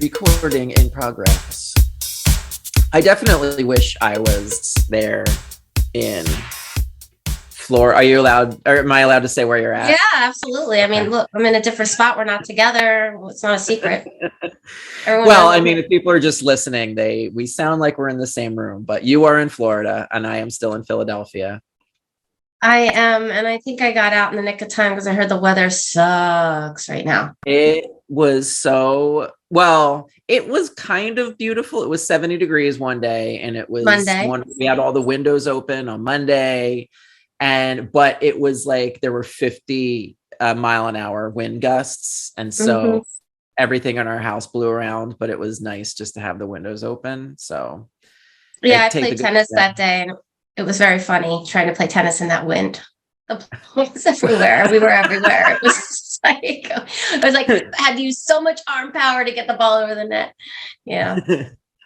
Recording in progress. I definitely wish I was there in Florida. Are you allowed, or am I allowed to say where you're at? Yeah, absolutely. I mean, look, I'm in a different spot. We're not together. It's not a secret. Well, I mean, if people are just listening, we sound like we're in the same room, but you are in Florida and I am still in Philadelphia. I am, and I think I got out in the nick of time because I heard the weather sucks right now. It was it was kind of beautiful. It was 70 degrees one day, and it was Monday. we had all the windows open on Monday, but it was like there were 50 mile an hour wind gusts, and so everything in our house blew around, but it was nice just to have the windows open. So yeah, I played tennis that day, and it was very funny trying to play tennis in that wind. The ball was everywhere. We were everywhere. It was like, I was like, I had to use so much arm power to get the ball over the net. Yeah.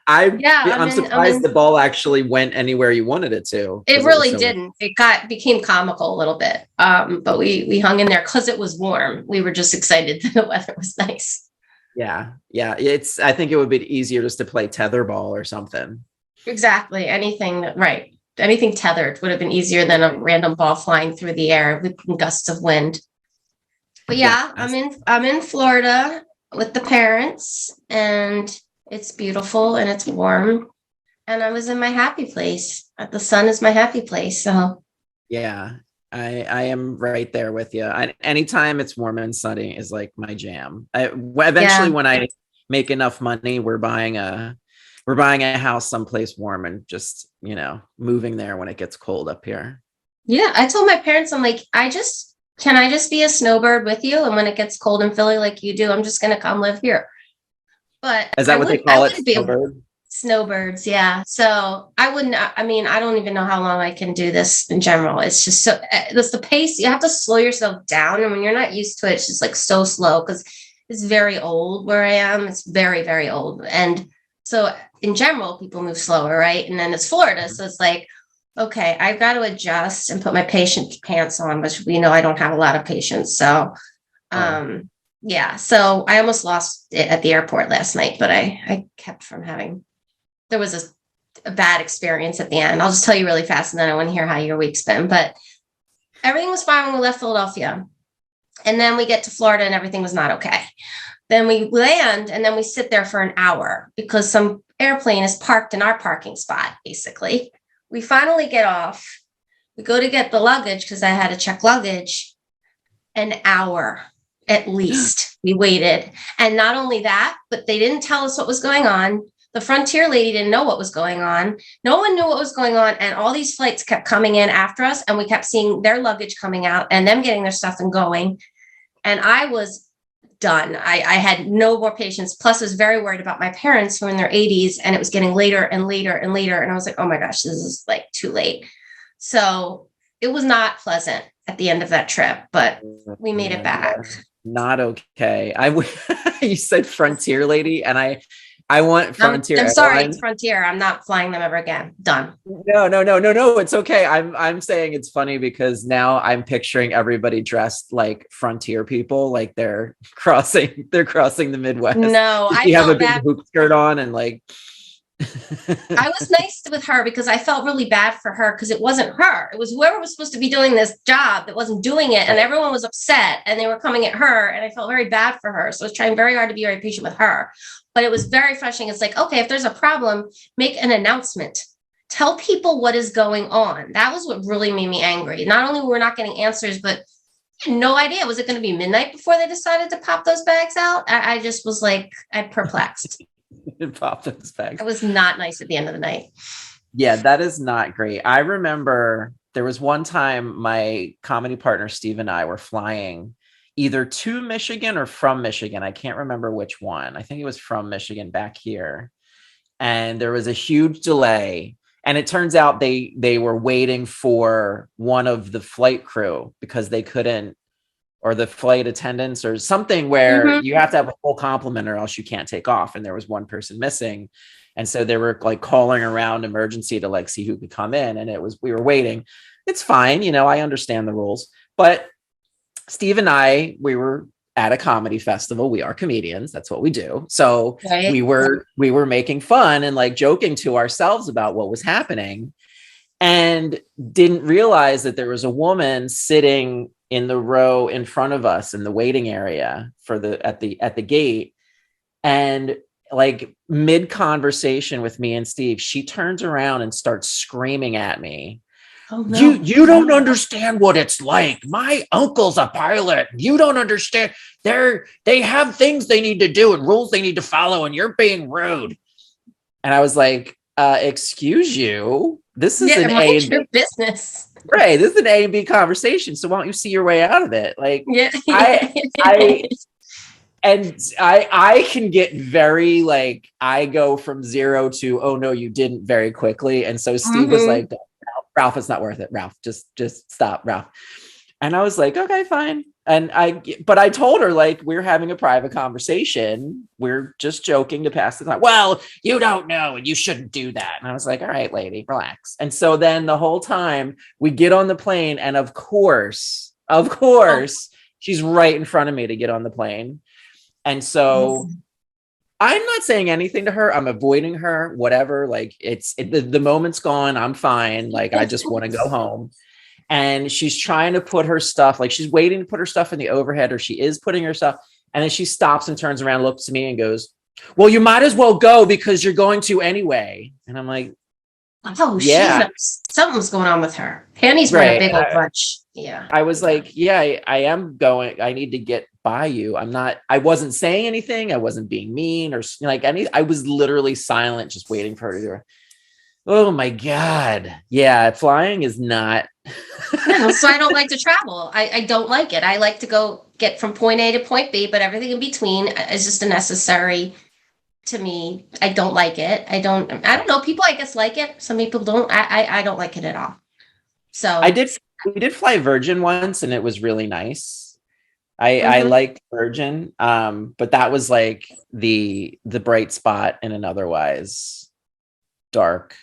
I'm surprised the ball actually went anywhere you wanted it to. It really didn't. It became comical a little bit. But we hung in there because it was warm. We were just excited that the weather was nice. Yeah. I think it would be easier just to play tetherball or something. Exactly. Anything tethered would have been easier than a random ball flying through the air with gusts of wind. But yeah, I'm in Florida with the parents, and it's beautiful and it's warm, and I was in my happy place. The sun is my happy place. So yeah, I am right there with you. Anytime it's warm and sunny is like my jam. Eventually, when I make enough money, we're buying a house someplace warm and just, moving there when it gets cold up here. Yeah. I told my parents, I'm like, can I just be a snowbird with you? And when it gets cold in Philly, like you do, I'm just going to come live here. But is that what they call it? Snowbirds. Yeah. So I don't even know how long I can do this in general. It's just that's the pace. You have to slow yourself down. And when you're not used to it, it's just like so slow because it's very old where I am. It's very, very old. And so in general, people move slower, right? And then it's Florida. So it's like, okay, I've got to adjust and put my patient pants on, which we know I don't have a lot of patience. So, yeah. So I almost lost it at the airport last night, but I kept from having, there was a bad experience at the end. I'll just tell you really fast, and then I want to hear how your week's been. But everything was fine when we left Philadelphia. And then we get to Florida and everything was not okay. Then we land and then we sit there for an hour because some airplane is parked in our parking spot, basically. We finally get off. We go to get the luggage because I had to check luggage. An hour at least we waited. And not only that, but they didn't tell us what was going on. The Frontier lady didn't know what was going on. No one knew what was going on. And all these flights kept coming in after us. And we kept seeing their luggage coming out and them getting their stuff and going. And I was done. I had no more patience. Plus, I was very worried about my parents who were in their 80s, and it was getting later and later and later. And I was like, oh my gosh, this is like too late. So it was not pleasant at the end of that trip, but we made it back. Not okay. You said Frontier lady, and I want Frontier. I'm sorry, it's Frontier. I'm not flying them ever again. Done. No. It's okay. I'm saying it's funny because now I'm picturing everybody dressed like Frontier people, like they're crossing the Midwest. No, you have a big hoop skirt on and like. I was nice with her because I felt really bad for her because it wasn't her. It was whoever was supposed to be doing this job that wasn't doing it. And everyone was upset and they were coming at her. And I felt very bad for her. So I was trying very hard to be very patient with her. But it was very frustrating. It's like, okay, if there's a problem, make an announcement. Tell people what is going on. That was what really made me angry. Not only were we not getting answers, but I had no idea. Was it going to be midnight before they decided to pop those bags out? I just was like, I'm perplexed. Pop those bags. It was not nice at the end of the night. Yeah, that is not great. I remember there was one time my comedy partner, Steve, and I were flying either to Michigan or from Michigan. I can't remember which one. I think it was from Michigan back here. And there was a huge delay. And it turns out they were waiting for one of the flight crew because they couldn't, or the flight attendants or something where you have to have a full complement or else you can't take off. And there was one person missing. And so they were like calling around emergency to like see who could come in. And we were waiting. It's fine. I understand the rules, but Steve and I, we were at a comedy festival. We are comedians. That's what we do. So Right. we were making fun and like joking to ourselves about what was happening, and didn't realize that there was a woman sitting in the row in front of us in the waiting area for at the gate. And like mid conversation with me and Steve, she turns around and starts screaming at me. Oh, no. You don't understand what it's like. My uncle's a pilot. You don't understand. They have things they need to do and rules they need to follow, and you're being rude. And I was like, excuse you. This is an A and B business. Right. This is an A and B conversation. So why don't you see your way out of it? Like, yeah. I can get very like, I go from 0 to, oh no, you didn't, very quickly. And so Steve was like, Ralph, it's not worth it. Ralph, just stop, Ralph. And I was like, okay, fine. But I told her, like, we're having a private conversation. We're just joking to pass the time. Well, you don't know, and you shouldn't do that. And I was like, all right, lady, relax. And so then the whole time we get on the plane, and of course, she's right in front of me to get on the plane. And so I'm not saying anything to her. I'm avoiding her, whatever. Like the moment's gone. I'm fine. Like, I just want to go home. And she's trying to put her stuff, like she's waiting to put her stuff in the overhead, or she is putting her stuff. And then she stops and turns around, looks at me and goes, well, you might as well go because you're going to anyway. And I'm like, oh, yeah, something's going on with her. Penny's been a big old bunch. Yeah. I was like, yeah, I am going. I need to get by you. I wasn't saying anything. I wasn't being mean or like I was literally silent, just waiting for her to do it. Oh my God. Yeah. Flying is not. No, so I don't like to travel. I don't like it. I like to go get from point A to point B, but everything in between is just unnecessary to me. I don't like it. I don't know. People, I guess, like it. Some people don't. I don't like it at all. So we did fly Virgin once, and it was really nice. I liked Virgin. But that was like the bright spot in an otherwise dark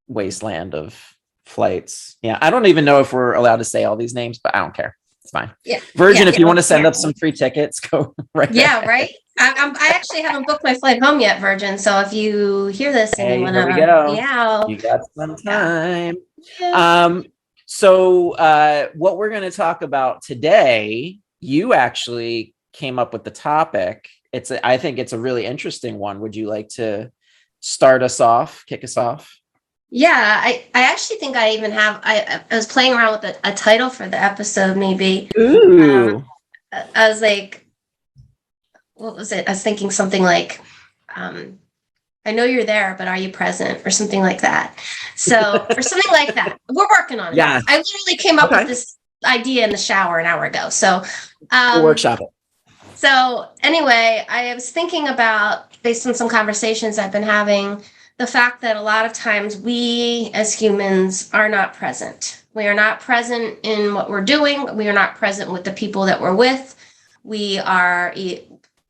wasteland of flights. Yeah. I don't even know if we're allowed to say all these names, but I don't care. It's fine. Yeah. Virgin, if you want to send up some free tickets, go right. Yeah, ahead. Right. I actually haven't booked my flight home yet, Virgin. So if you hear this and you want to, yeah, you got some time. Yeah. So what we're going to talk about today, you actually came up with the topic. I think it's a really interesting one. Would you like to kick us off? Yeah, I actually think I even have, I was playing around with a title for the episode, maybe. Ooh. I was like, what was it? I was thinking something like, I know you're there, but are you present? Or something like that. So, or something like that. We're working on it. Yeah. I literally came up with this idea in the shower an hour ago. So, we'll workshop it. So anyway, I was thinking about, based on some conversations I've been having, the fact that a lot of times we as humans are not present. We are not present in what we're doing. We are not present with the people that we're with. We are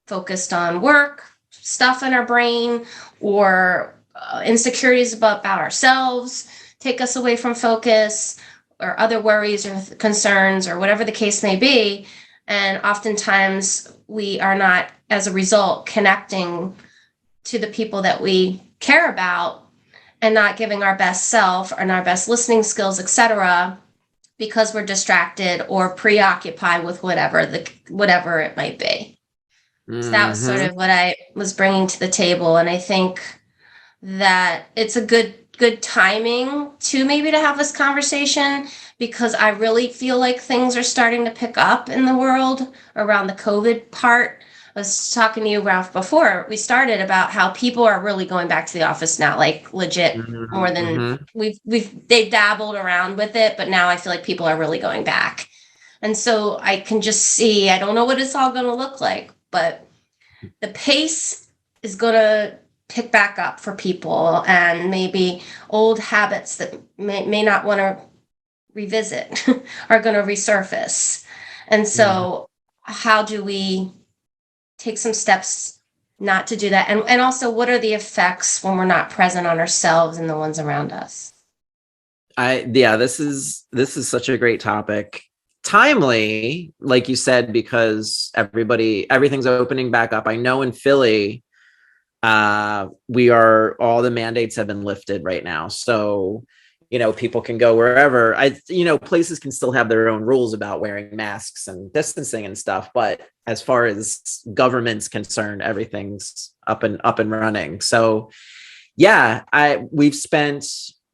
focused on work, stuff in our brain, or insecurities about ourselves take us away from focus, or other worries or concerns, or whatever the case may be. And oftentimes we are not, as a result, connecting to the people that we care about, and not giving our best self and our best listening skills, etc., because we're distracted or preoccupied with whatever it might be. So that was sort of what I was bringing to the table. And I think that it's a good timing to have this conversation, because I really feel like things are starting to pick up in the world around the COVID part. I was talking to you, Ralph, before we started about how people are really going back to the office now, like legit more than they've dabbled around with it, but now I feel like people are really going back. And so I can just see, I don't know what it's all going to look like, but the pace is going to pick back up for people, and maybe old habits that may not want to revisit are going to resurface. And so how do we take some steps not to do that? And also, what are the effects when we're not present on ourselves and the ones around us? This is such a great topic. timely, like you said, because everything's opening back up. I know in Philly, all the mandates have been lifted right now. So, people can go wherever. Places can still have their own rules about wearing masks and distancing and stuff. But as far as government's concerned, everything's up and running. So yeah, we've spent,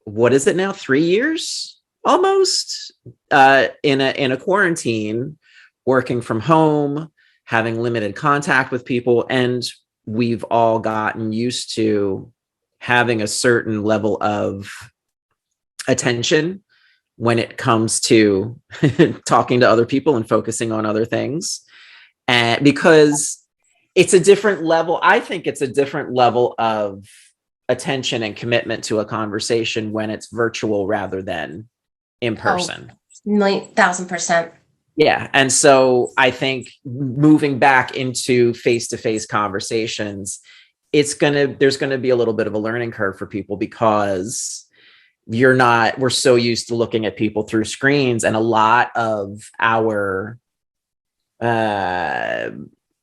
what is it now? 3 years almost, in a quarantine, working from home, having limited contact with people. And we've all gotten used to having a certain level of attention when it comes to talking to other people and focusing on other things. And because it's a different level, I think it's a different level of attention and commitment to a conversation when it's virtual rather than in person. 1,000%. Yeah. And so I think moving back into face-to-face conversations, there's going to be a little bit of a learning curve for people, because we're so used to looking at people through screens, and a lot of our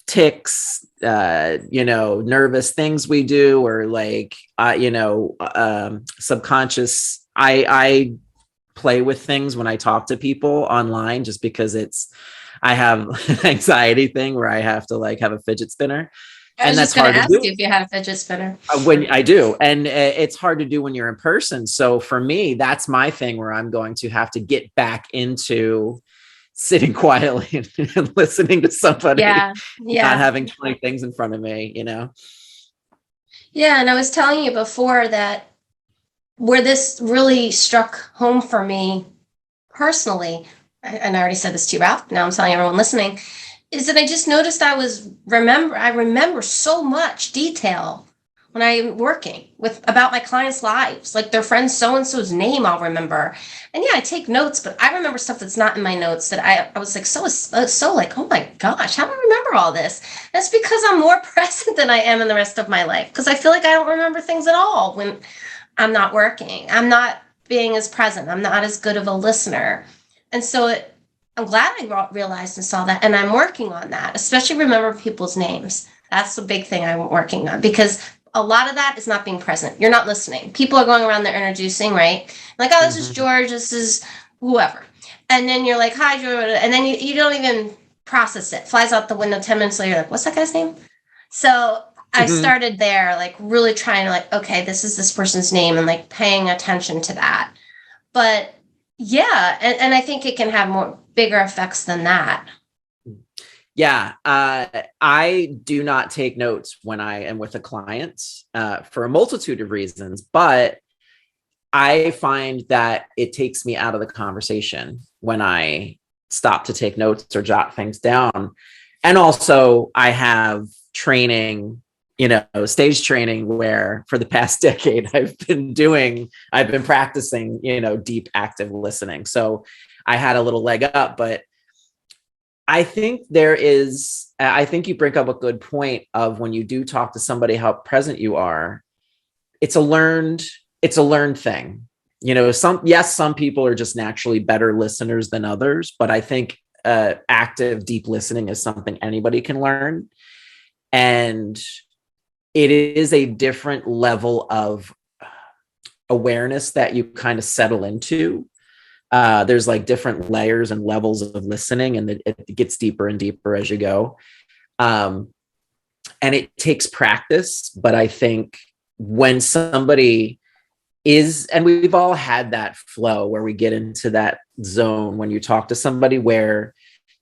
tics, nervous things we do, or like, subconscious, I play with things when I talk to people online, just because I have an anxiety thing where I have to like have a fidget spinner. I was just going to ask you if you had a fidget spinner. When I do. And it's hard to do when you're in person. So for me, that's my thing, where I'm going to have to get back into sitting quietly and listening to somebody, not having 20 things in front of me, Yeah. And I was telling you before that where this really struck home for me personally, and I already said this to you, Ralph, now I'm telling everyone listening, is that I just noticed I remember so much detail when I'm working about my clients' lives, like their friend so-and-so's name I'll remember. And yeah, I take notes, but I remember stuff that's not in my notes that I was like, so like, oh my gosh, how do I remember all this? That's because I'm more present than I am in the rest of my life. Because I feel like I don't remember things at all when I'm not working. I'm not being as present. I'm not as good of a listener. And so I'm glad I realized and saw that. And I'm working on that, especially remember people's names. That's the big thing I'm working on, because a lot of that is not being present. You're not listening. People are going around, they're introducing, right? Like, oh, this is George, this is whoever. And then you're like, hi, George. And then you don't even process it. Flies out the window 10 minutes later, you're like, what's that guy's name? So I started there, like really trying to like, okay, this is this person's name, and like paying attention to that. But yeah, and I think it can have bigger effects than that. Yeah, I do not take notes when I am with a client for a multitude of reasons, but I find that it takes me out of the conversation when I stop to take notes or jot things down. And also I have training, stage training, where for the past decade I've been practicing, deep active listening. So I had a little leg up, but I think I think you bring up a good point of when you do talk to somebody, how present you are. It's a learned thing. Some people are just naturally better listeners than others, but I think active, deep listening is something anybody can learn. And it is a different level of awareness that you kind of settle into. There's like different layers and levels of listening, and it gets deeper and deeper as you go. And it takes practice, but I think when somebody and we've all had that flow where we get into that zone when you talk to somebody where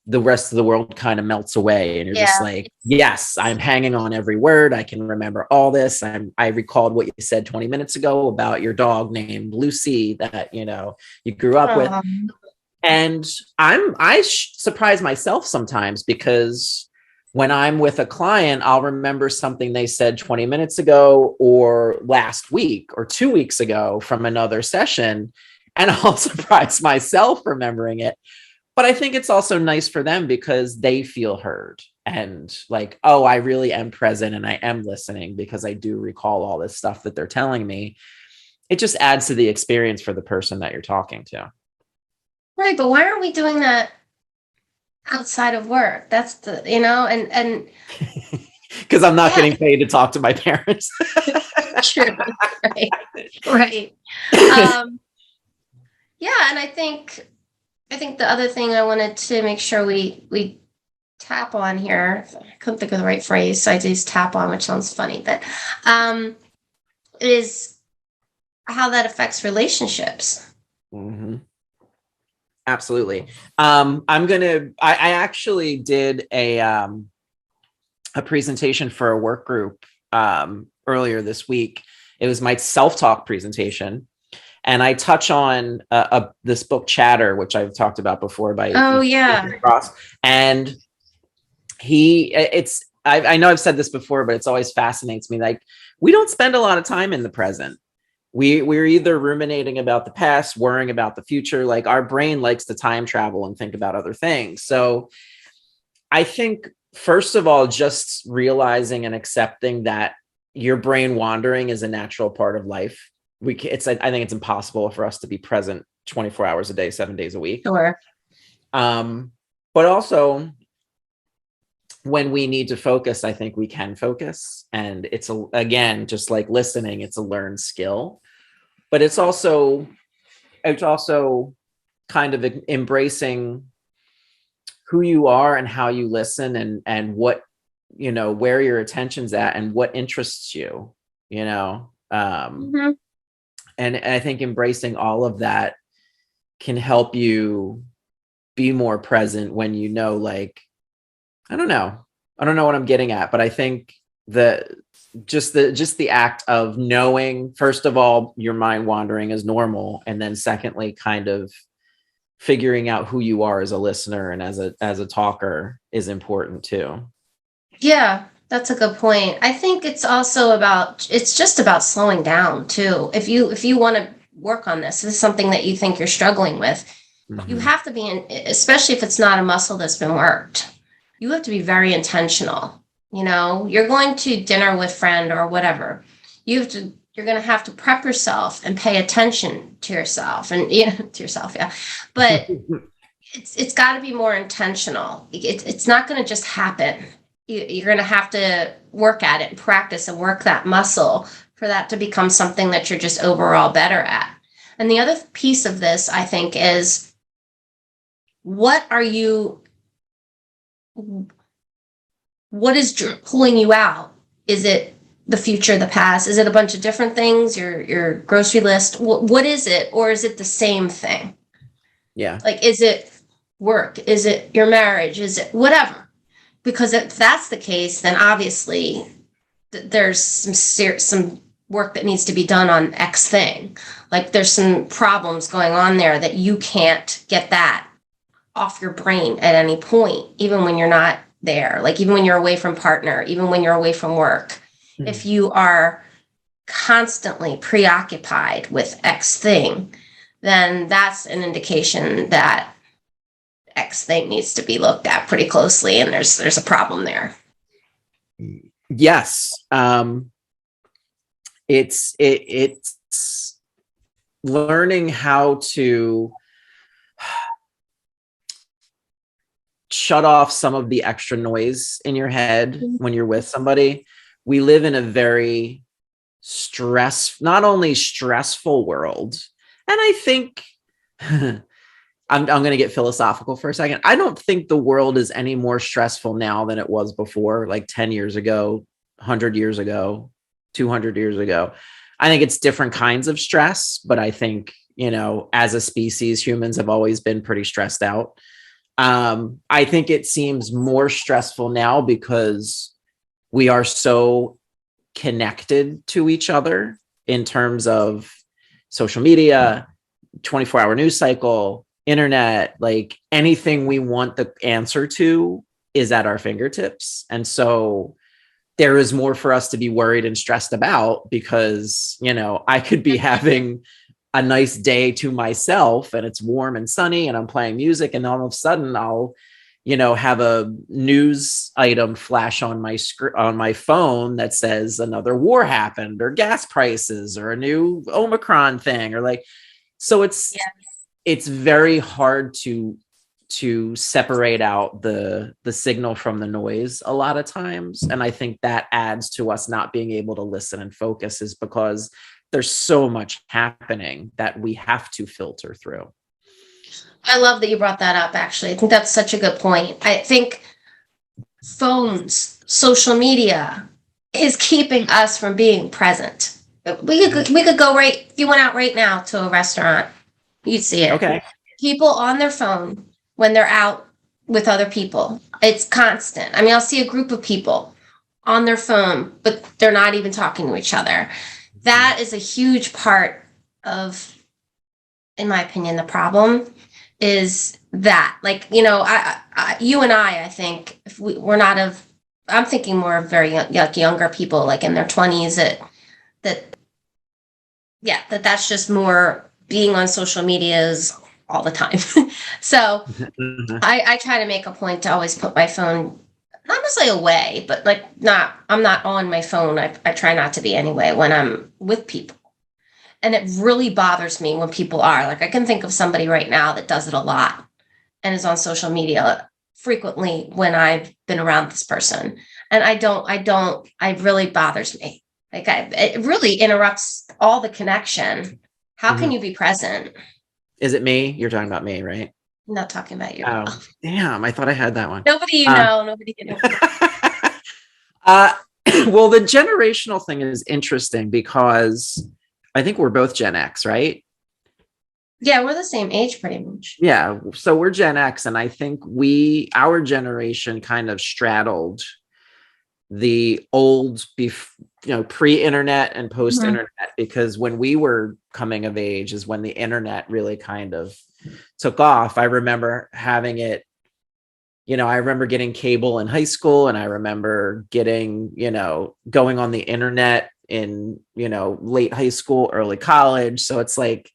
the rest of the world kind of melts away, and you're just like, yes, I'm hanging on every word. I can remember all this. I recalled what you said 20 minutes ago about your dog named Lucy that, you grew up with. And I surprise myself sometimes, because when I'm with a client, I'll remember something they said 20 minutes ago or last week or 2 weeks ago from another session, and I'll surprise myself remembering it. But I think it's also nice for them, because they feel heard and like, oh, I really am present and I am listening, because I do recall all this stuff that they're telling me. It just adds to the experience for the person that you're talking to. Right. But why aren't we doing that outside of work. That's the, you know, and because I'm not yeah, getting paid to talk to my parents. true. Right. Right. Um, yeah, and I think the other thing I wanted to make sure we tap on here, I couldn't think of the right phrase, so I just tap on, which sounds funny, but um, is how that affects relationships. Mm-hmm. Absolutely. I actually did a presentation for a work group earlier this week. It was my self-talk presentation. And I touch on this book Chatter, which I've talked about before by Oh yeah. Ross. And I know I've said this before, but it's always fascinates me. Like, we don't spend a lot of time in the present. We're either ruminating about the past, worrying about the future. Like, our brain likes to time travel and think about other things. So I think, first of all, just realizing and accepting that your brain wandering is a natural part of life. I think it's impossible for us to be present 24 hours a day, 7 days a week. Sure. But also, when we need to focus, I think we can focus. And again, just like listening, it's a learned skill. But it's also kind of embracing who you are and how you listen, and what, where your attention's at and what interests you, Mm-hmm. and I think embracing all of that can help you be more present when like, I don't know what I'm getting at, but I think just the act of knowing, first of all, your mind wandering is normal, and then secondly, kind of figuring out who you are as a listener and as a talker is important too. Yeah, that's a good point. I think it's just about slowing down too. If you want to work on this is something that you think you're struggling with, you have to be especially if it's not a muscle that's been worked. You have to be very intentional. You're going to dinner with friend or whatever. You're going to have to prep yourself and pay attention to yourself and to yourself, yeah. But it's got to be more intentional. It's not going to just happen. You're going to have to work at it and practice and work that muscle for that to become something that you're just overall better at. And the other piece of this, I think, is what is pulling you out? Is it the future, the past? Is it a bunch of different things? Your grocery list? What is it? Or is it the same thing? Yeah. Like, is it work? Is it your marriage? Is it whatever? Because if that's the case, then obviously there's some work that needs to be done on X thing. Like, there's some problems going on there that you can't get that off your brain at any point, even when you're not there. Like, even when you're away from partner, even when you're away from work, if you are constantly preoccupied with X thing, then that's an indication that X thing needs to be looked at pretty closely, and there's a problem there. Yes. It's learning how to shut off some of the extra noise in your head when you're with somebody. We live in a very not only stressful world, and I think I'm going to get philosophical for a second. I don't think the world is any more stressful now than it was before, like 10 years ago, 100 years ago, 200 years ago. I think it's different kinds of stress, but I think, as a species, humans have always been pretty stressed out. I think it seems more stressful now because we are so connected to each other in terms of social media, 24-hour news cycle, internet, like anything we want the answer to is at our fingertips. And so there is more for us to be worried and stressed about because, I could be having a nice day to myself and it's warm and sunny and I'm playing music, and all of a sudden I'll, have a news item flash on my phone that says another war happened or gas prices or a new Omicron thing, or like, so it's very hard to separate out the signal from the noise a lot of times. And I think that adds to us not being able to listen and focus, is because there's so much happening that we have to filter through. I love that you brought that up, actually. I think that's such a good point. I think phones, social media is keeping us from being present. We could go right, if you went out right now to a restaurant, you'd see it. Okay. People on their phone when they're out with other people. It's constant. I mean, I'll see a group of people on their phone, but they're not even talking to each other. That is a huge part of, in my opinion, the problem is that, like, you know, you and I think if we're not of, I'm thinking more of very young, younger people, like in their 20s, that's just more being on social medias all the time. So I try to make a point to always put my phone, not necessarily away, but like I'm not on my phone. I try not to be anyway when I'm with people. And it really bothers me when people are, like, I can think of somebody right now that does it a lot and is on social media frequently when I've been around this person. And it really bothers me. Like, it really interrupts all the connection. How can you be present? Is it me? You're talking about me, right? I'm not talking about you. Oh, damn. I thought I had that one. Nobody nobody you know. Well, the generational thing is interesting because I think we're both Gen X, right? Yeah, we're the same age pretty much. Yeah. So we're Gen X. And I think our generation kind of straddled the old, pre-internet and post-internet, because when we were coming of age is when the internet really kind of took off. I remember having it, I remember getting cable in high school, and I remember getting, going on the internet in, late high school, early college. So it's like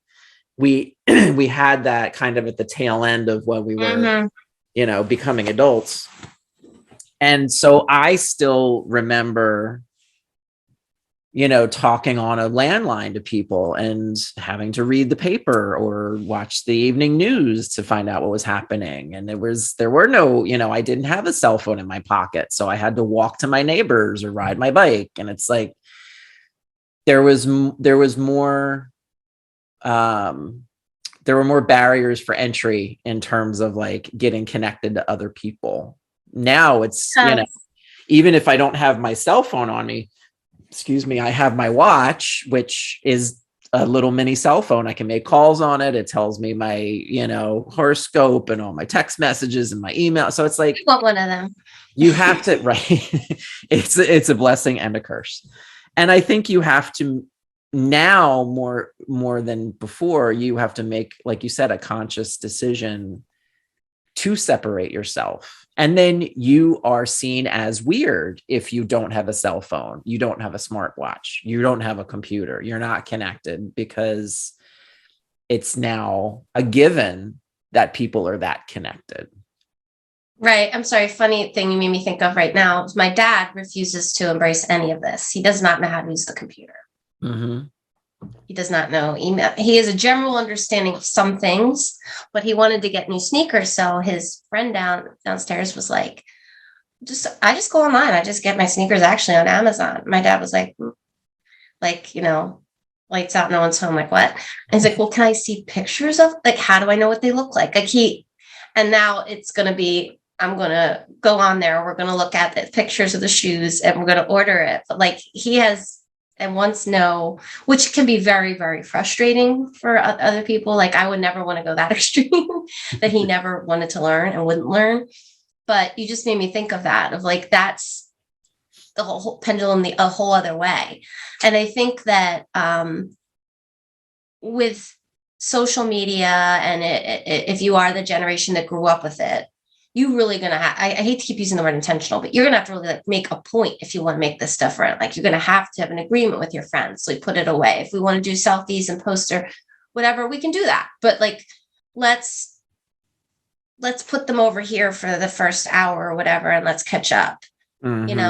we had that kind of at the tail end of when we were, becoming adults. And so I still remember, talking on a landline to people and having to read the paper or watch the evening news to find out what was happening. And there were no, I didn't have a cell phone in my pocket. So I had to walk to my neighbors or ride my bike. And it's like, there were more barriers for entry in terms of like getting connected to other people. Now it's, even if I don't have my cell phone on me, I have my watch, which is a little mini cell phone. I can make calls on it. It tells me my, horoscope and all my text messages and my email. So it's like, I want one of them. You have to, right. It's a blessing and a curse. And I think you have to now more than before, you have to make, like you said, a conscious decision to separate yourself. And then you are seen as weird if you don't have a cell phone, you don't have a smartwatch, you don't have a computer, you're not connected, because it's now a given that people are that connected. Right. I'm sorry. Funny thing you made me think of right now is my dad refuses to embrace any of this. He does not know how to use the computer. He does not know email. He has a general understanding of some things, but he wanted to get new sneakers. So his friend downstairs was like, I just go online. I just get my sneakers actually on Amazon. My dad was like, lights out, no one's home. Like, what? And he's like, well, can I see pictures of, like, how do I know what they look like? And now it's going to be, I'm going to go on there. We're going to look at the pictures of the shoes and we're going to order it. But like he has, and wants to know, which can be very, very frustrating for other people. Like I would never want to go that extreme that he never wanted to learn and wouldn't learn. But you just made me think of that, of like, that's the whole pendulum, a whole other way. And I think that with social media, and if you are the generation that grew up with it, you really gonna I hate to keep using the word intentional, but you're gonna have to really like make a point if you want to make this different. Like you're gonna have to have an agreement with your friends. So we put it away. If we want to do selfies and post or whatever, we can do that. But like let's put them over here for the first hour or whatever, and let's catch up. Because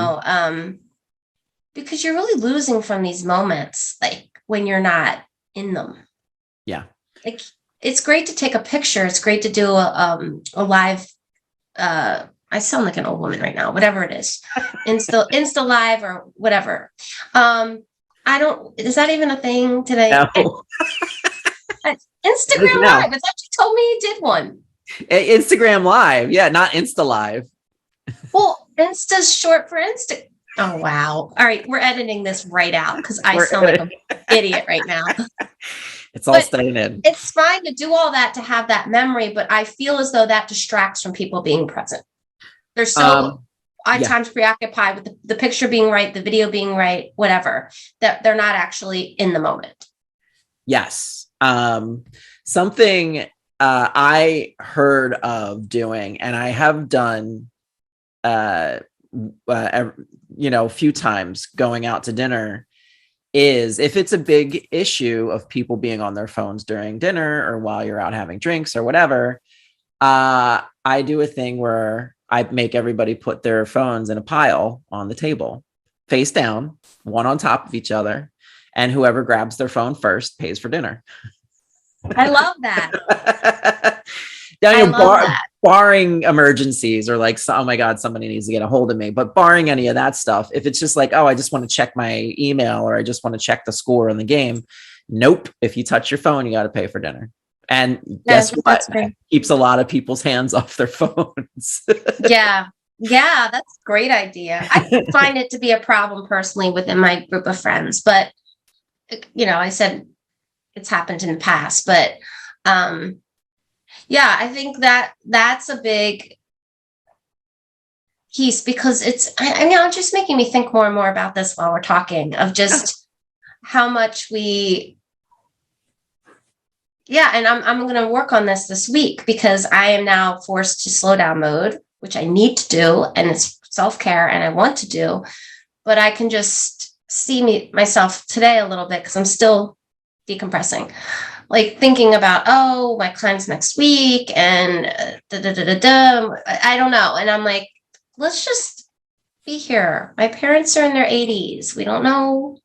you're really losing from these moments, like when you're not in them. Yeah. Like it's great to take a picture. It's great to do a live, I sound like an old woman right now, whatever it is, Insta live or whatever. Is that even a thing today? No. Instagram Live. I thought you told me you did one. Instagram Live. Yeah, not Insta Live. Well, Insta's short for Insta. Oh, wow. All right. We're editing this right out because I sound like an idiot right now. It's all staying in. It's fine to do all that, to have that memory, but I feel as though that distracts from people being present. They're so times preoccupied with the picture being right, the video being right, whatever, that they're not actually in the moment. Yes. Something I heard of doing, and I have done, a few times going out to dinner, is if it's a big issue of people being on their phones during dinner or while you're out having drinks or whatever, I do a thing where I make everybody put their phones in a pile on the table, face down, one on top of each other, and whoever grabs their phone first pays for dinner. I love that. Barring emergencies or like, oh my God, somebody needs to get a hold of me. But barring any of that stuff, if it's just like, oh, I just want to check my email or I just want to check the score in the game. Nope. If you touch your phone, you got to pay for dinner. And guess what? It keeps a lot of people's hands off their phones. Yeah, that's a great idea. I find it to be a problem personally within my group of friends, but I said it's happened in the past, but I think that's a big piece because it's just making me think more and more about this while we're talking of just how much and I'm going to work on this week because I am now forced to slow down mode, which I need to do. And it's self-care and I want to do, but I can just see myself today a little bit because I'm still decompressing, like thinking about, my client's next week and I don't know. And I'm like, let's just be here. My parents are in their 80s. We don't know,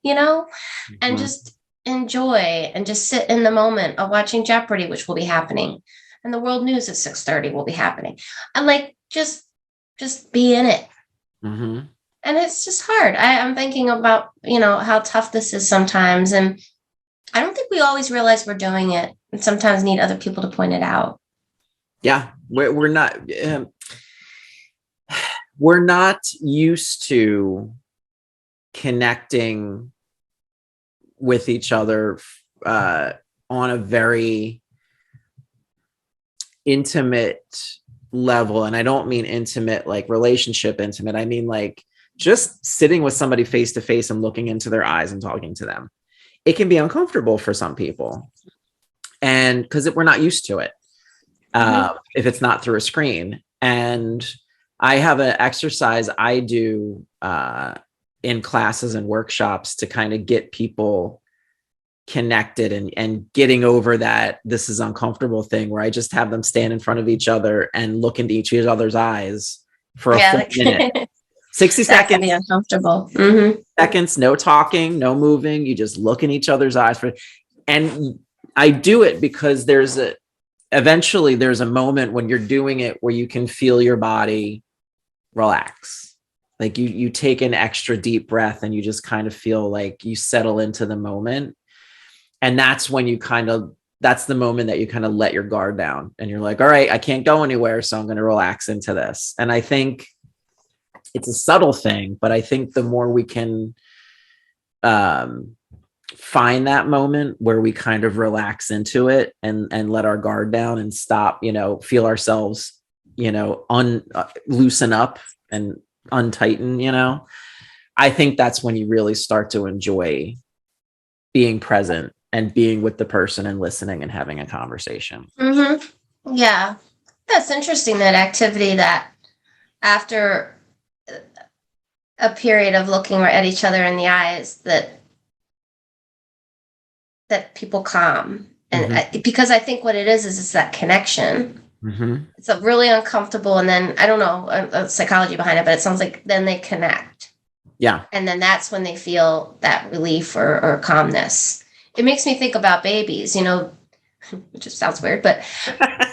and just enjoy and just sit in the moment of watching Jeopardy, which will be happening. And the world news at 6:30 will be happening. And like, just be in it. Mm-hmm. And it's just hard. I'm thinking about, how tough this is sometimes. And I don't think we always realize we're doing it and sometimes need other people to point it out. Yeah. We're not used to connecting with each other on a very intimate level. And I don't mean intimate, like relationship intimate. I mean, like just sitting with somebody face to face and looking into their eyes and talking to them. It can be uncomfortable for some people. And because we're not used to it, if it's not through a screen. And I have an exercise I do in classes and workshops to kind of get people connected and getting over that this is uncomfortable thing, where I just have them stand in front of each other and look into each other's eyes for a full minute. 60 seconds. That can be uncomfortable. Mm-hmm. Seconds, no talking, no moving. You just look in each other's eyes and I do it because eventually there's a moment when you're doing it where you can feel your body relax. Like you take an extra deep breath and you just kind of feel like you settle into the moment. And that's when that's the moment that you kind of let your guard down and you're like, all right, I can't go anywhere. So I'm going to relax into this. And I think it's a subtle thing, but I think the more we can find that moment where we kind of relax into it and let our guard down and stop, feel ourselves, loosen up and untighten, I think that's when you really start to enjoy being present and being with the person and listening and having a conversation. Mm-hmm. Yeah. That's interesting, that activity that after a period of looking right at each other in the eyes that people calm. And because I think what it is it's that connection. Mm-hmm. It's a really uncomfortable. And then I don't know psychology behind it, but it sounds like then they connect. Yeah. And then that's when they feel that relief or calmness. It makes me think about babies, which just sounds weird, but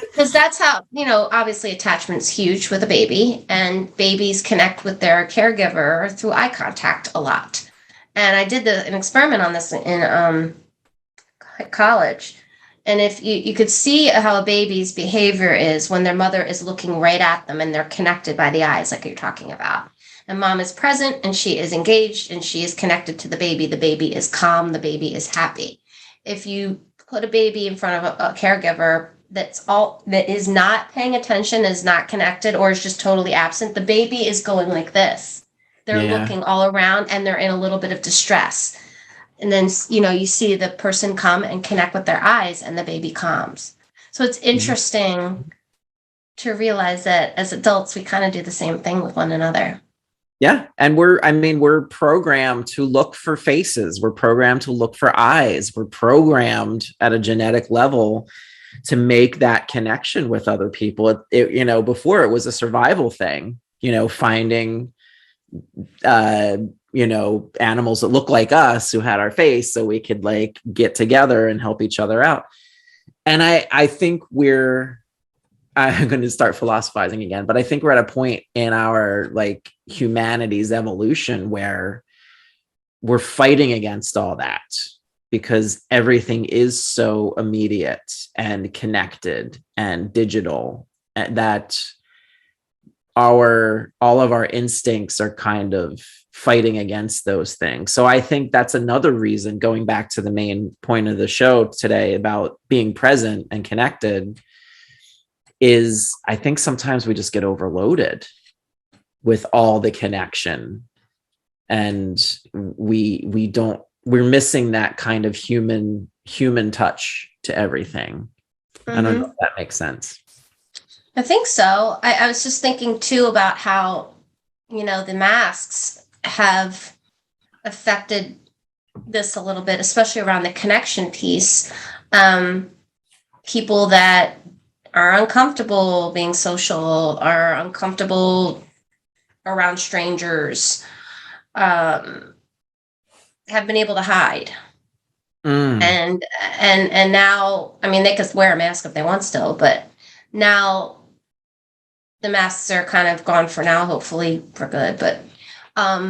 because that's how, obviously attachment's huge with a baby, and babies connect with their caregiver through eye contact a lot. And I did an experiment on this in college. And if you could see how a baby's behavior is when their mother is looking right at them and they're connected by the eyes, like you're talking about. And mom is present and she is engaged and she is connected to the baby is calm, the baby is happy. If you put a baby in front of a caregiver that is not paying attention, is not connected, or is just totally absent, the baby is going like this. They're looking all around and they're in a little bit of distress. And then, you see the person come and connect with their eyes and the baby calms. So it's interesting to realize that as adults, we kind of do the same thing with one another. Yeah. And we're programmed to look for faces. We're programmed to look for eyes. We're programmed at a genetic level to make that connection with other people. Before it was a survival thing, finding, animals that look like us who had our face so we could like get together and help each other out. And I think I'm going to start philosophizing again, but I think we're at a point in our like humanity's evolution where we're fighting against all that because everything is so immediate and connected and digital, and that all of our instincts are kind of fighting against those things. So I think that's another reason, going back to the main point of the show today about being present and connected, is I think sometimes we just get overloaded with all the connection, and we're missing that kind of human touch to everything. I don't know if that makes sense. I think so. I was just thinking too about how, the masks have affected this a little bit, especially around the connection piece. People that are uncomfortable being social, are uncomfortable around strangers, have been able to hide. And now, they could wear a mask if they want still, but now the masks are kind of gone for now, hopefully for good. But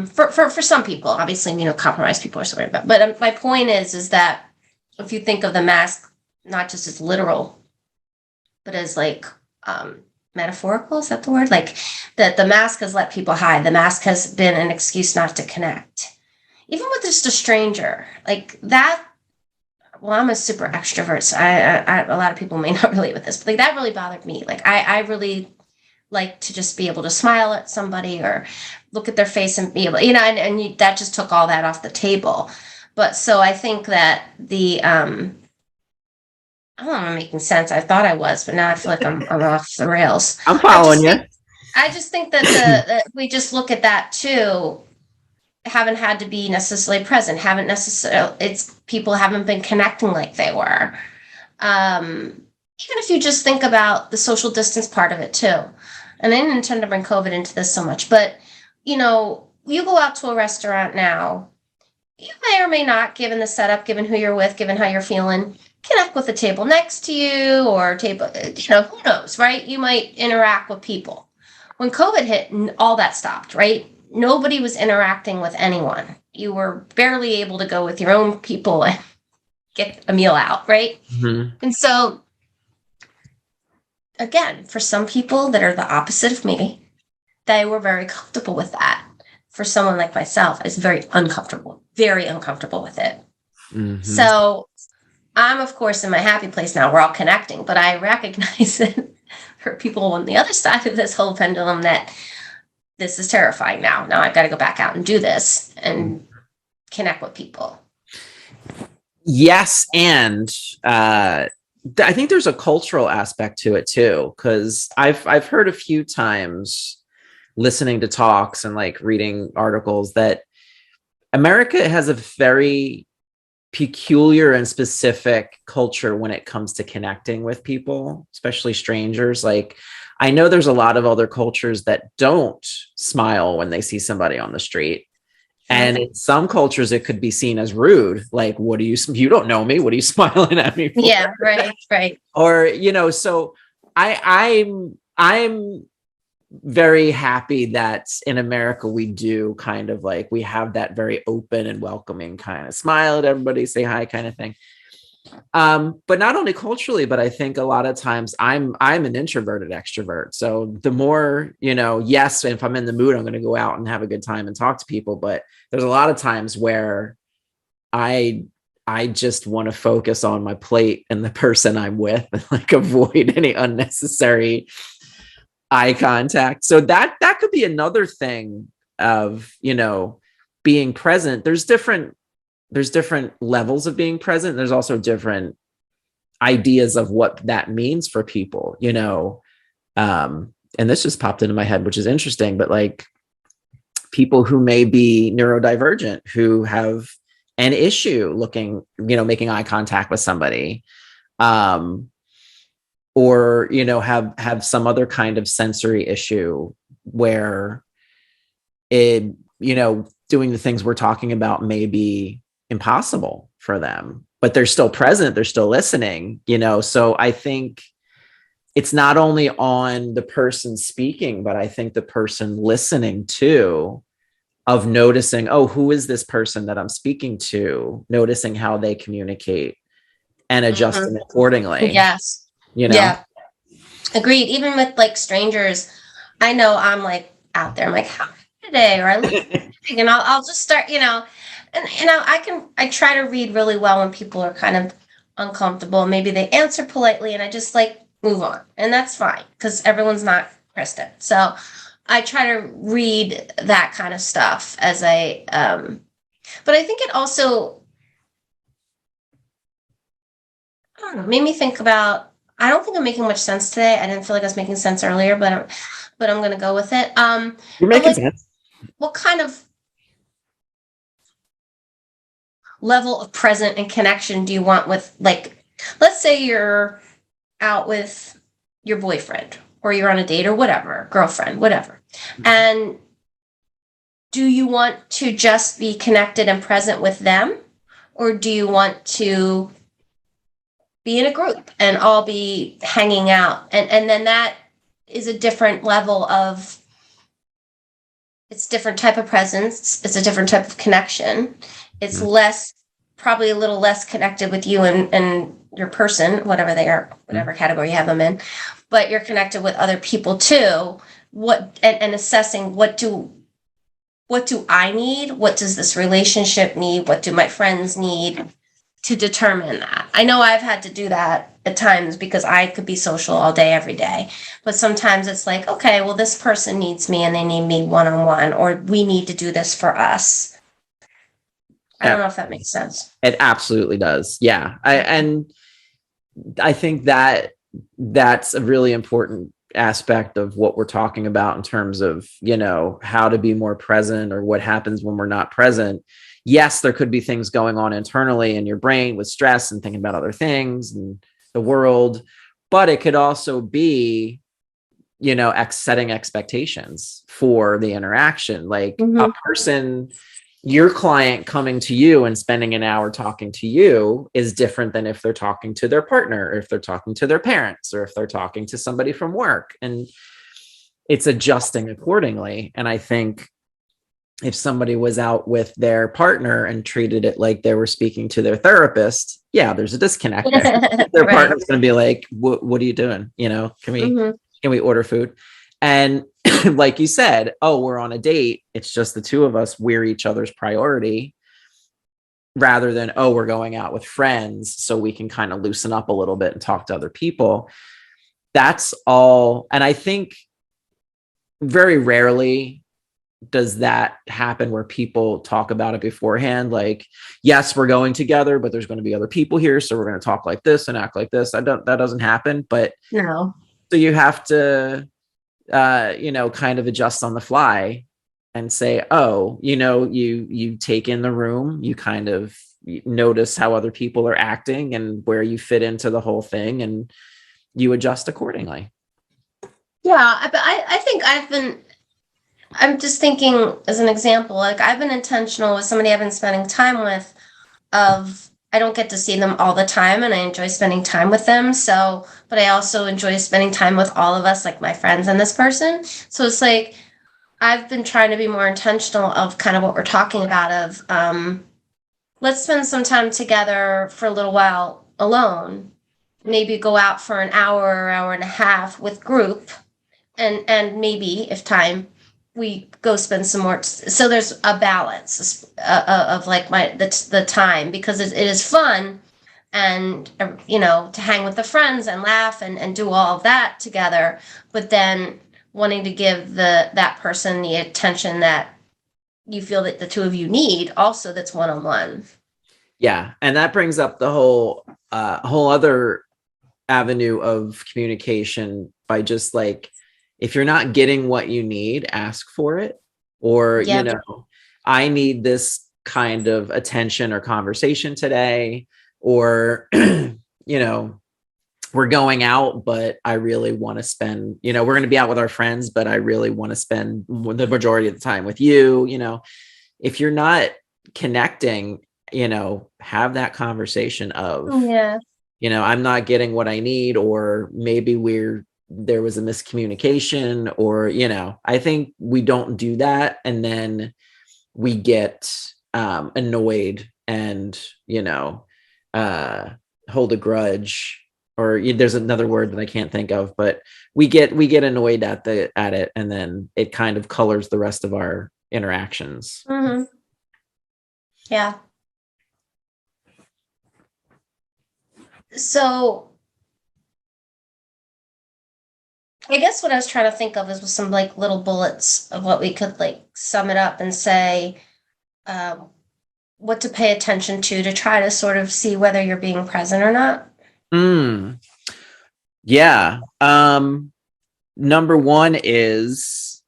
for some people, obviously, compromised people are so worried about. But my point is that if you think of the mask not just as literal, but as like metaphorical, is that the word? Like that the mask has let people hide. The mask has been an excuse not to connect, even with just a stranger like that. Well, I'm a super extrovert, so I a lot of people may not relate with this, but like that really bothered me. Like I really like to just be able to smile at somebody or look at their face and be able, that just took all that off the table. But so I think that I don't know if I'm making sense. I thought I was, but now I feel like I'm off the rails. I'm following you. I just think that that we just look at that too. Haven't had to be necessarily present. People haven't been connecting like they were. Even if you just think about the social distance part of it too. And I didn't intend to bring COVID into this so much, but you go out to a restaurant now, you may or may not, given the setup, given who you're with, given how you're feeling, connect with the table next to you or table, who knows, right? You might interact with people. When COVID hit, all that stopped, right? Nobody was interacting with anyone. You were barely able to go with your own people and get a meal out, right? Mm-hmm. And so, again, for some people that are the opposite of me, they were very comfortable with that. For someone like myself, it's very uncomfortable with it. Mm-hmm. So I'm, of course, in my happy place now. We're all connecting, but I recognize that for people on the other side of this whole pendulum that this is terrifying now. Now I've got to go back out and do this and connect with people. Yes. And I think there's a cultural aspect to it too, because I've heard a few times listening to talks and like reading articles that America has a very peculiar and specific culture when it comes to connecting with people, especially strangers. Like I know there's a lot of other cultures that don't smile when they see somebody on the street. And in some cultures, it could be seen as rude. Like, you don't know me. What are you smiling at me for? Yeah, right. Or, so I'm very happy that in America, we do kind of like, we have that very open and welcoming kind of smile at everybody, say hi kind of thing. But not only culturally, but I think a lot of times I'm an introverted extrovert. So the more, yes, if I'm in the mood, I'm going to go out and have a good time and talk to people. But there's a lot of times where I just want to focus on my plate and the person I'm with and like avoid any unnecessary eye contact. So that could be another thing of, being present. There's different levels of being present. There's also different ideas of what that means for people, and this just popped into my head, which is interesting, but like people who may be neurodivergent, who have an issue making eye contact with somebody, or, have some other kind of sensory issue where it, doing the things we're talking about may be impossible for them, but they're still present, they're still listening, so I think it's not only on the person speaking, but I think the person listening too, of noticing, oh, who is this person that I'm speaking to, noticing how they communicate and adjusting accordingly. Yes. Yeah, agreed. Even with like strangers, I know I'm like out there, I'm like, how are you today? Or I look and I'll just start, and I try to read really well when people are kind of uncomfortable. Maybe they answer politely and I just like move on. And that's fine because everyone's not Kristen. So I try to read that kind of stuff but I think it also, I don't know, made me think about, I don't think I'm making much sense today. I didn't feel like I was making sense earlier, but I'm going to go with it. You're making sense. What kind of level of present and connection do you want with, like, let's say you're out with your boyfriend or you're on a date or whatever, girlfriend, whatever. And do you want to just be connected and present with them? Or do you want to be in a group and all be hanging out? And then that is a different level of, it's different type of presence. It's a different type of connection. It's probably a little less connected with you and your person, whatever they are, whatever category you have them in, but you're connected with other people too. And assessing what do I need? What does this relationship need? What do my friends need to determine that? I know I've had to do that at times because I could be social all day, every day. But sometimes it's like, okay, well, this person needs me and they need me one-on-one, or we need to do this for us. I don't know if that makes sense. It absolutely does. Yeah. I think that's a really important aspect of what we're talking about in terms of, how to be more present or what happens when we're not present. Yes, there could be things going on internally in your brain with stress and thinking about other things and the world, but it could also be, setting expectations for the interaction. Like a person, your client coming to you and spending an hour talking to you is different than if they're talking to their partner, or if they're talking to their parents, or if they're talking to somebody from work, and it's adjusting accordingly. And I think if somebody was out with their partner and treated it like they were speaking to their therapist, there's a disconnect there. Their Right. partner's going to be like, what are you doing? Can we order food? And like you said, oh, we're on a date. It's just the two of us. We're each other's priority, rather than, oh, we're going out with friends so we can kind of loosen up a little bit and talk to other people. That's all. And I think very rarely does that happen where people talk about it beforehand. Like, yes, we're going together, but there's going to be other people here, so we're going to talk like this and act like this. That doesn't happen. But No. so you have to, kind of adjust on the fly and say, oh, you take in the room, you kind of notice how other people are acting and where you fit into the whole thing, and you adjust accordingly. Yeah, but I think I've been I'm just thinking as an example, like I've been intentional with somebody I've been spending time with of I don't get to see them all the time and I enjoy spending time with them. So, but I also enjoy spending time with all of us, like my friends and this person. So it's like I've been trying to be more intentional of kind of what we're talking about of let's spend some time together for a little while alone. Maybe go out for an hour or hour and a half with group and maybe if time we go spend some more so there's a balance of like the time because it is fun and to hang with the friends and laugh and do all of that together but then wanting to give that person the attention that you feel that the two of you need also that's one-on-one. Yeah, and that brings up the whole other avenue of communication by just like, if you're not getting what you need, ask for it. Or, Yeah. I need this kind of attention or conversation today, or, we're going out, but I really want to spend, we're going to be out with our friends, but I really want to spend the majority of the time with you. If you're not connecting, have that conversation of, Yeah. I'm not getting what I need, or maybe there was a miscommunication, or, I think we don't do that. And then we get annoyed and, hold a grudge, or there's another word that I can't think of, but we get annoyed at it. And then it kind of colors the rest of our interactions. Mm-hmm. Yeah. So I guess what I was trying to think of is with some like little bullets of what we could like sum it up and say what to pay attention to try to sort of see whether you're being present or not. Yeah. Number one is,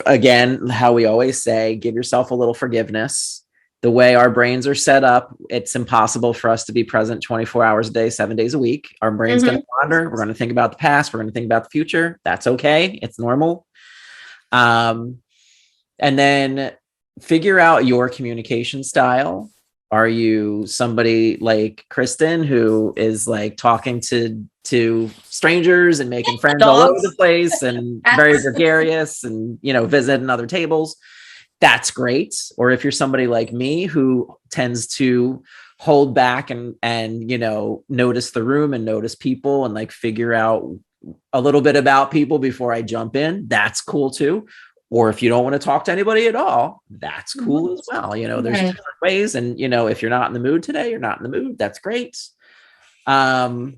again, how we always say, give yourself a little forgiveness. The way our brains are set up, it's impossible for us to be present 24 hours a day, 7 days a week. Our brain's going to wander. We're going to think about the past. We're going to think about the future. That's okay. It's normal. And then figure out your communication style. Are you somebody like Kristin, who is like talking to strangers and making friends all over the place and very gregarious and, visiting other tables? That's great. Or if you're somebody like me who tends to hold back and notice the room and notice people and like figure out a little bit about people before I jump in, that's cool too. Or if you don't want to talk to anybody at all, that's cool as well. There's different ways. And, if you're not in the mood today, you're not in the mood. That's great. And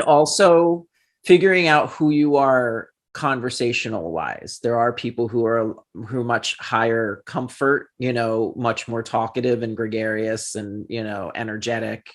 also figuring out who you are conversational wise. There are people who are much higher comfort, much more talkative and gregarious and, energetic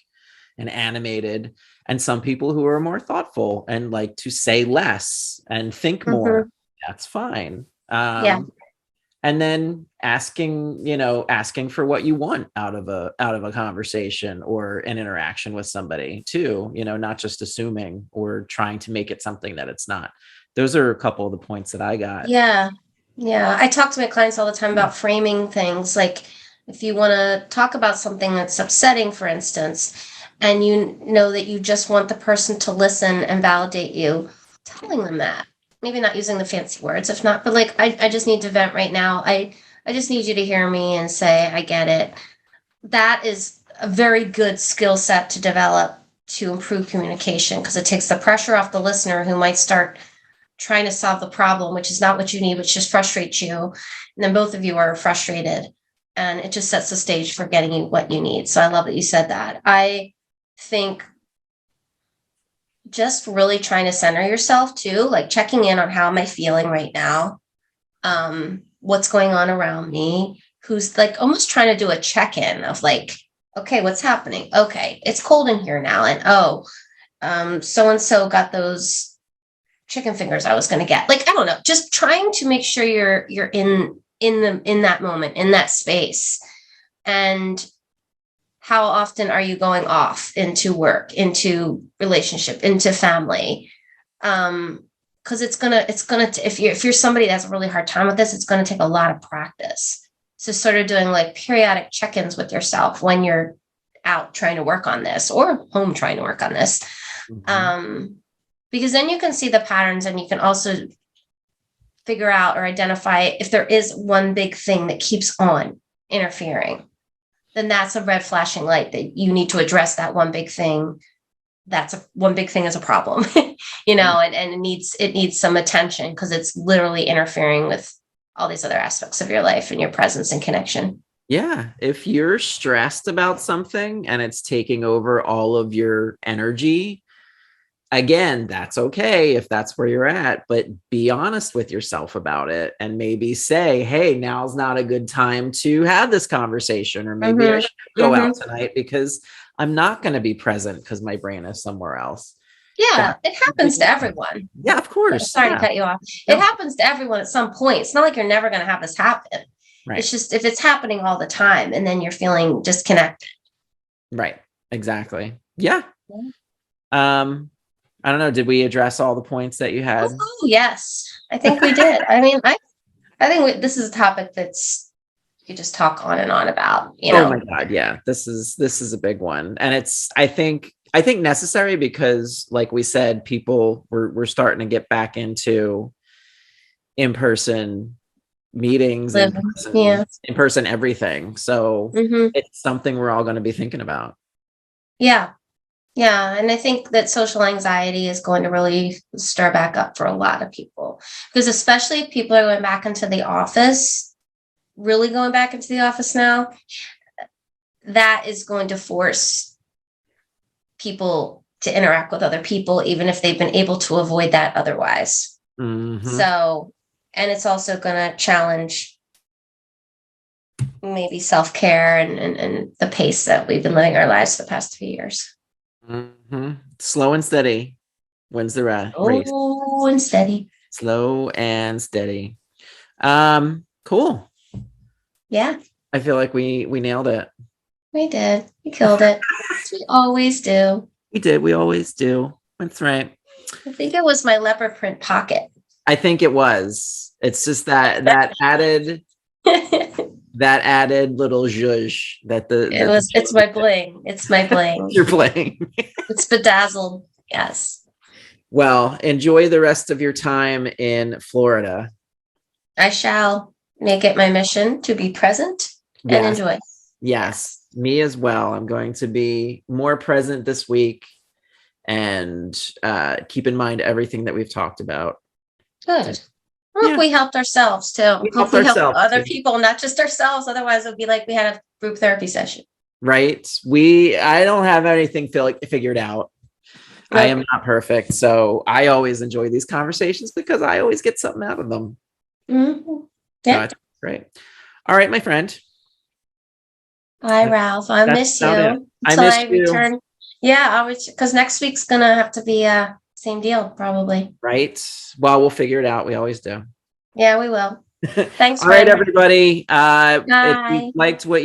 and animated. And some people who are more thoughtful and like to say less and think more. That's fine. And then asking for what you want out of a conversation or an interaction with somebody too, not just assuming or trying to make it something that it's not. Those are a couple of the points that I got. Yeah. I talk to my clients all the time about framing things. Like if you want to talk about something that's upsetting, for instance, and you know that you just want the person to listen and validate you, telling them that. Maybe not using the fancy words, if not, but like, I just need to vent right now. I just need you to hear me and say, I get it. That is a very good skill set to develop to improve communication because it takes the pressure off the listener who might start trying to solve the problem, which is not what you need, which just frustrates you. And then both of you are frustrated and it just sets the stage for getting you what you need. So I love that you said that. I think just really trying to center yourself too, like checking in on how am I feeling right now? What's going on around me? Who's like almost trying to do a check-in of like, okay, what's happening? Okay, it's cold in here now. And so-and-so got those chicken fingers I was going to get. Like, I don't know, just trying to make sure you're in that moment, in that space. And how often are you going off into work, into relationship, into family? because if you're somebody that's a really hard time with this, it's going to take a lot of practice. So sort of doing like periodic check-ins with yourself when you're out trying to work on this or home trying to work on this. Because then you can see the patterns, and you can also figure out or identify if there is one big thing that keeps on interfering. Then that's a red flashing light that you need to address that one big thing. One big thing is a problem, and it needs some attention because it's literally interfering with all these other aspects of your life and your presence and connection. Yeah. If you're stressed about something and it's taking over all of your energy, again, that's okay if that's where you're at, but be honest with yourself about it and maybe say, hey, now's not a good time to have this conversation, or maybe I should go out tonight because I'm not going to be present because my brain is somewhere else. Yeah, it happens to everyone. Yeah, of course. Sorry to cut you off. It happens to everyone at some point. It's not like you're never going to have this happen. Right. It's just if it's happening all the time and then you're feeling disconnected. Right. Exactly. Yeah. I don't know. Did we address all the points that you had? Oh, yes. I think we did. I mean, I think this is a topic that's you just talk on and on about, Oh my God. Yeah. This is a big one. And it's, I think necessary because like we said, people we're starting to get back into in-person meetings, in-person everything. So it's something we're all going to be thinking about. Yeah. Yeah. And I think that social anxiety is going to really stir back up for a lot of people, because especially if people are going back into the office, really going back into the office now, that is going to force people to interact with other people, even if they've been able to avoid that otherwise. So, and it's also going to challenge maybe self-care and the pace that we've been living our lives the past few years. Slow and steady wins the race. Oh, and steady. Slow and steady. Cool. Yeah. I feel like we nailed it. We did. We killed it. We always do. We did. We always do. That's right. I think it was my leopard print pocket. I think it was. It's just that added that added little zhuzh that it's my bling. It's my bling. You're bling. It's bedazzled. Yes. Well, enjoy the rest of your time in Florida. I shall make it my mission to be present and enjoy. Yes. Me as well. I'm going to be more present this week and keep in mind everything that we've talked about. Good. Well, we helped ourselves too. Hopefully help other people, not just ourselves. Otherwise, it would be like we had a group therapy session. Right. I don't have anything figured out. Right. I am not perfect. So I always enjoy these conversations because I always get something out of them. Yeah. Great. All right, my friend. Hi, Ralph. I miss you. I miss you. Return. Yeah, because next week's going to have to be same deal, probably. Right. Well, we'll figure it out. We always do. Yeah, we will. Thanks. All right, everybody. If you liked what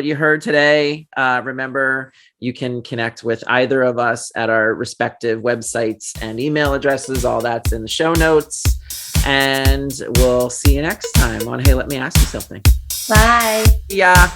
you heard today, remember you can connect with either of us at our respective websites and email addresses. All that's in the show notes. And we'll see you next time on Hey, Let Me Ask You Something. Bye. Yeah.